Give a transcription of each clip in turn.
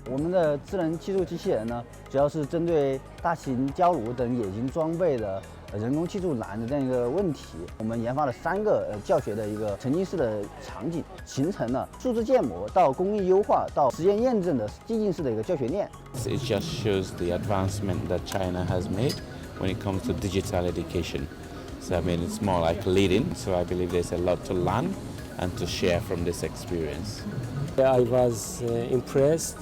我们的智能技术机器人呢，主要是针对大型焦炉等冶金装备的人工技术难的这样一个问题，我们研发了3个教学的一个沉浸式的场景，形成了数字建模到工艺优化到实验验证的递进式的一个教学链。It just shows the advancement that China has made when it comes to digital education. So I mean, it's more like leading. So I believe there's a lot to learn and to share from this experience. I was impressed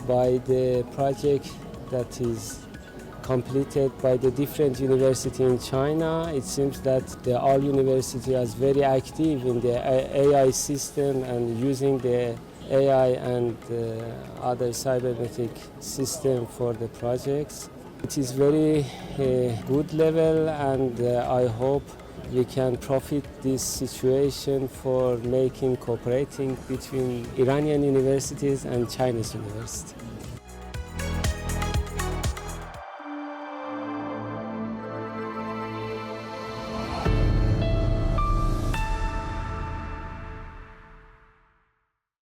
by the project that is completed by the different university in China. It seems that all university is very active in the AI system and using the AI and other cybernetic system for the projects. It is very good level, and I hope we can profit this situation for making cooperating between Iranian universities and Chinese universities.